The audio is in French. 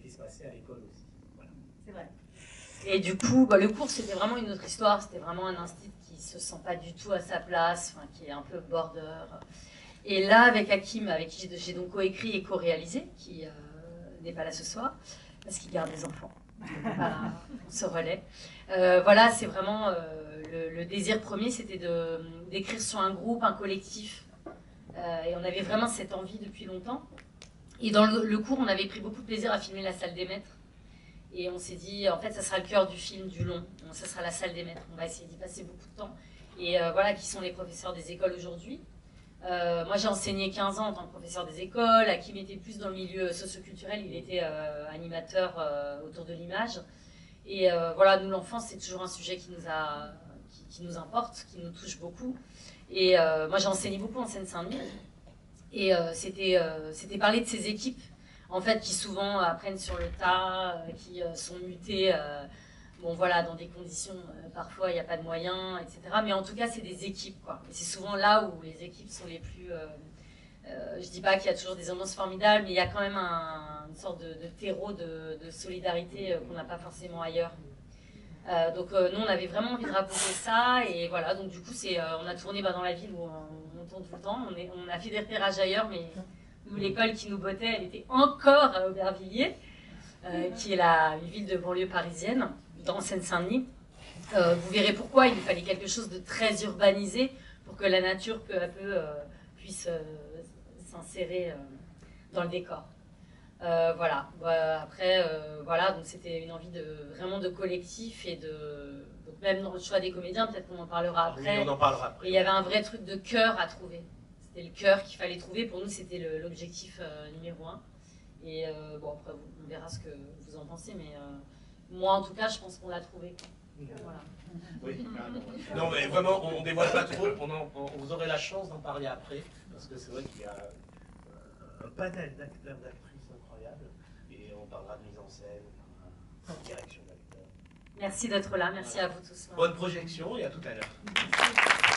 qui se passait à l'école aussi. Voilà. C'est vrai. Et du coup, le cours, c'était vraiment une autre histoire. C'était vraiment un institut qui se sent pas du tout à sa place, qui est un peu border. Et là, avec Hakim, avec qui j'ai donc coécrit et co-réalisé, qui n'est pas là ce soir, parce qu'il garde des enfants. Voilà, on se relaie. Voilà, c'est vraiment le désir premier, c'était d'écrire sur un groupe, un collectif. Et on avait vraiment cette envie depuis longtemps. Et dans le cours, on avait pris beaucoup de plaisir à filmer la salle des maîtres. Et on s'est dit, en fait, ça sera le cœur du film, du long. Ça sera la salle des maîtres. On va essayer d'y passer beaucoup de temps. Et voilà, qui sont les professeurs des écoles aujourd'hui. Moi, j'ai enseigné 15 ans en tant que professeur des écoles. Hakim était plus dans le milieu socioculturel. Il était animateur autour de l'image. Et voilà, nous, l'enfance, c'est toujours un sujet qui nous importe, qui nous touche beaucoup. Et moi, j'ai enseigné beaucoup en Seine-Saint-Denis. Et c'était parler de ces équipes, en fait, qui souvent apprennent sur le tas, qui sont mutées, bon voilà, dans des conditions, parfois il n'y a pas de moyens, etc. Mais en tout cas, c'est des équipes, quoi. Et c'est souvent là où les équipes sont les plus... je dis pas qu'il y a toujours des ambiances formidables, mais il y a quand même une sorte de terreau de solidarité qu'on n'a pas forcément ailleurs. Donc nous, on avait vraiment envie de raconter ça, et voilà, donc du coup, on a tourné dans la ville où on tourne tout le temps. On a fait des repérages ailleurs, mais nous, l'école qui nous bottait, elle était encore à Aubervilliers, qui est une ville de banlieue parisienne, dans Seine-Saint-Denis. Vous verrez pourquoi il fallait quelque chose de très urbanisé pour que la nature, peu à peu, puisse s'insérer dans le décor. Voilà. Après, voilà, donc c'était une envie vraiment de collectif et donc même dans le choix des comédiens, peut-être qu'on en parlera après. Oui, on en parlera après. Et il y avait un vrai truc de cœur à trouver. C'était le cœur qu'il fallait trouver. Pour nous, c'était l'objectif numéro 1. Et bon, après, on verra ce que vous en pensez, mais moi, en tout cas, je pense qu'on l'a trouvé. Voilà. Oui, non, mais vraiment, on ne dévoile pas trop. Vous aurez la chance d'en parler après, parce que c'est vrai qu'il y a un panel d'acteurs, d'actrices incroyables, et on parlera de mise en scène, de direction d'acteurs. Merci d'être là, merci à vous tous. Bonne projection et à tout à l'heure.